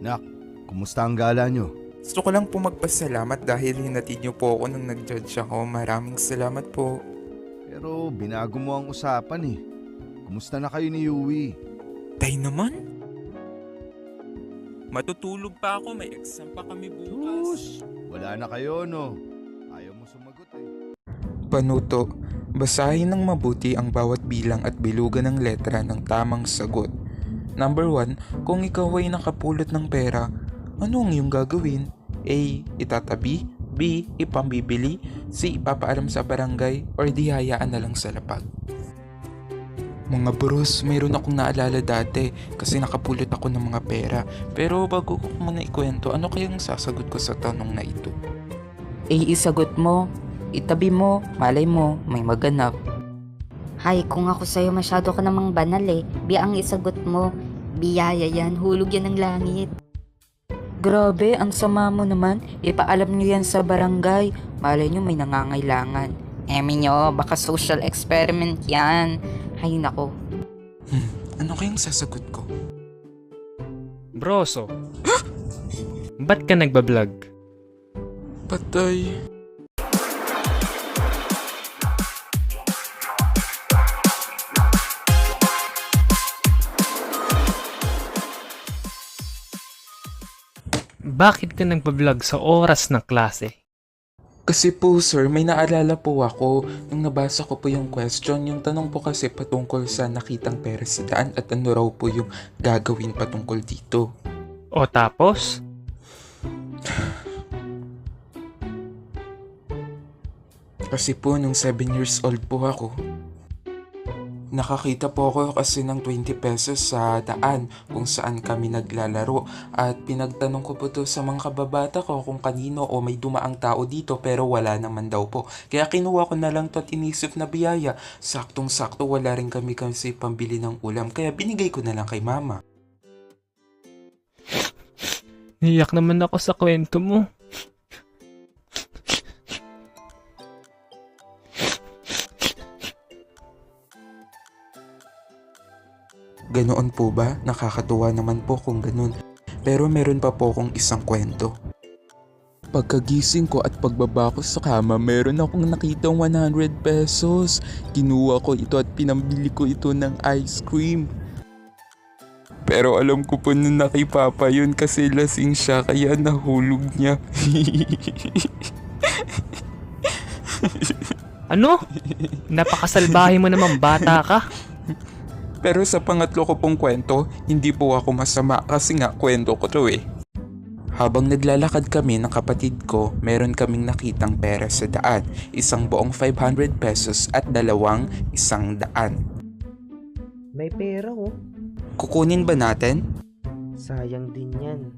Nak, kumusta ang gala nyo? Gusto ko lang po magpasalamat dahil hinatid niyo po ako nung nag-judge ako. Maraming salamat po. Pero binago mo ang usapan eh. Kumusta na kayo ni Yui? Tay naman? Matutulog pa ako, may exam pa kami bukas. Wala na kayo no? Ayaw mo sumagot eh. Panuto, basahin ng mabuti ang bawat bilang at bilugan ng letra ng tamang sagot. Number 1, kung ikaw ay nakapulot ng pera, ano ang iyong gagawin? A. Itatabi, B. Ipambibili, C. Ipapaalam sa barangay, or D. Hayaan na lang sa lapag. Mga bros, mayroon akong naalala dati kasi nakapulot ako ng mga pera. Pero bago ko muna ikwento, ano kayang sasagot ko sa tanong na ito? A. Isagot mo, itabi mo, malay mo, may maganap. Hay, kung ako sa'yo masyado ka namang banal eh. B ang isagot mo. Biyaya yan, hulog yan ng langit. Grabe, ang sama mo naman. Ipaalam nyo yan sa barangay. Malay nyo may nangangailangan. Emi nyo, baka social experiment yan. Hay nako. Ano kayang sasagot ko? Broso, ba't ka nagbablog? Patay. Bakit ka nagbablog sa oras ng klase? Kasi po sir, may naalala po ako nung nabasa ko po yung question. Yung tanong po kasi patungkol sa nakitang pera sa daan at ano raw po yung gagawin patungkol dito. O tapos? Kasi po nung 7 years old po ako, nakakita po ako kasi ng 20 pesos sa daan kung saan kami naglalaro at pinagtanong ko po to sa mga kababata ko kung kanino o may dumaang tao dito pero wala naman daw po. Kaya kinuha ko na lang to at inisip na biyaya. Saktong-sakto wala rin kami kasi pambili ng ulam kaya binigay ko na lang kay mama. Niyak naman ako sa kwento mo. Ganoon po ba? Nakakatuwa naman po kung ganoon. Pero meron pa po akong isang kwento. Pagkagising ko at pagbaba ko sa kama, meron akong nakitang 100 pesos. Kinuha ko ito at pinambili ko ito ng ice cream. Pero alam ko po na kay Papa yun kasi lasing siya kaya nahulog niya. Ano? Napakasalbahe mo naman, bata ka. Pero sa pangatlo ko pong kwento, hindi po ako masama kasi nga kwento ko to eh. Habang naglalakad kami ng kapatid ko, meron kaming nakitang pera sa daan. Isang buong 500 pesos at dalawang 100. May pera oh. Kukunin ba natin? Sayang din yan.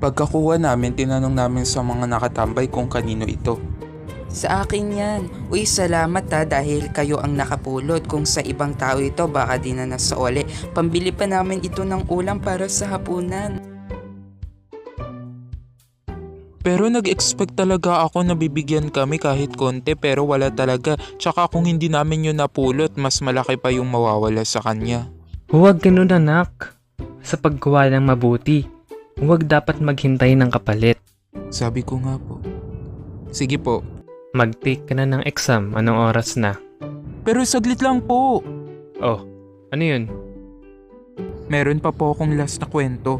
Pagkakuha namin, tinanong namin sa mga nakatambay kung kanino ito. Sa akin yan. Uy, salamat ha dahil kayo ang nakapulot. Kung sa ibang tao ito, baka di na nasa ole. Pambili pa namin ito ng ulam para sa hapunan. Pero nag-expect talaga ako na bibigyan kami kahit konti pero wala talaga. Tsaka kung hindi namin yun napulot, mas malaki pa yung mawawala sa kanya. Huwag ganun anak. Sa paggawa ng mabuti, huwag dapat maghintay ng kapalit. Sabi ko nga po. Sige po. Mag-take ka na ng exam, anong oras na? Pero saglit lang po. Oh, ano yun? Meron pa po akong last na kwento.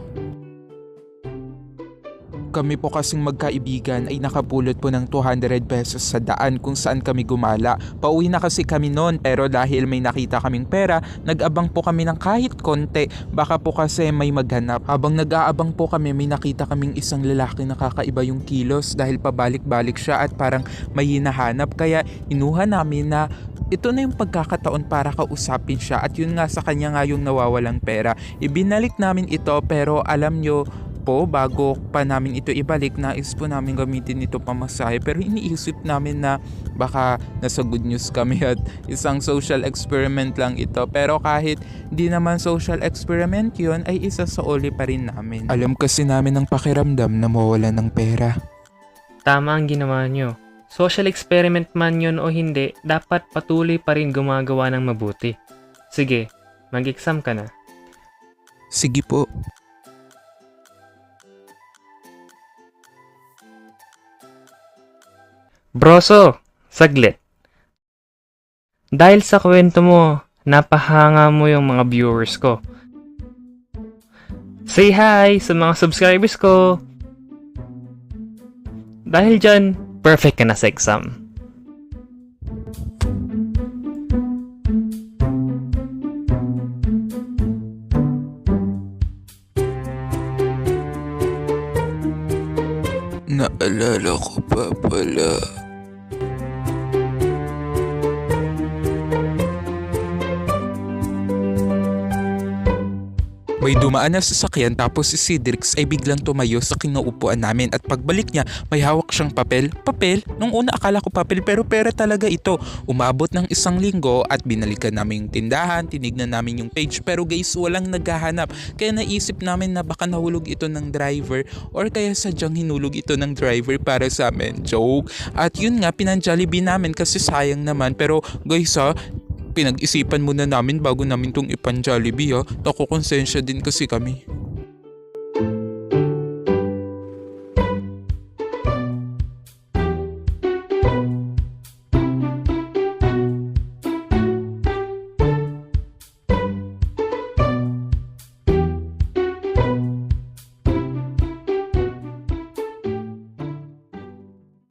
Kami po kasing magkaibigan ay nakapulot po ng 200 pesos sa daan kung saan kami gumala. Pauwi na kasi kami noon pero dahil may nakita kaming pera, nag-abang po kami ng kahit konti. Baka po kasi may maghanap. Habang nag-aabang po kami, may nakita kaming isang lalaki na kakaiba yung kilos dahil pabalik-balik siya at parang may hinahanap. Kaya inuha namin na ito na yung pagkakataon para kausapin siya at yun nga sa kanya nga yung nawawalang pera. Ibinalik namin ito pero alam nyo, po bago pa namin ito ibalik, nais po namin gamitin ito pamasahe pero iniisip namin na baka nasa good news kami at isang social experiment lang ito pero kahit di naman social experiment yun ay isa sa uli pa rin namin. Alam kasi namin ang pakiramdam na mawala ng pera. Tama ang ginawa nyo. Social experiment man yun o hindi, dapat patuloy pa rin gumagawa ng mabuti. Sige, mag-exam ka na. Sige po. Broso, saglit. Dahil sa kwento mo, napahanga mo yung mga viewers ko. Say hi sa mga subscribers ko. Dahil dyan, perfect ka na sa exam. Naalala ko pa pala. May dumaan na sasakyan tapos si Cedrix ay biglang tumayo sa kinaupuan namin at pagbalik niya may hawak siyang papel. Papel? Nung una akala ko papel pero pera talaga ito. Umabot ng 1 linggo at binalikan namin yung tindahan, tinignan namin yung page pero guys walang naghahanap. Kaya naisip namin na baka nahulog ito ng driver or kaya sadyang hinulog ito ng driver para sa amin. Joke. At yun nga pinanjollibee namin kasi sayang naman pero guys pinag-isipan muna namin bago namin tong ipan-Jollibee ha. Nakukonsensya din kasi kami.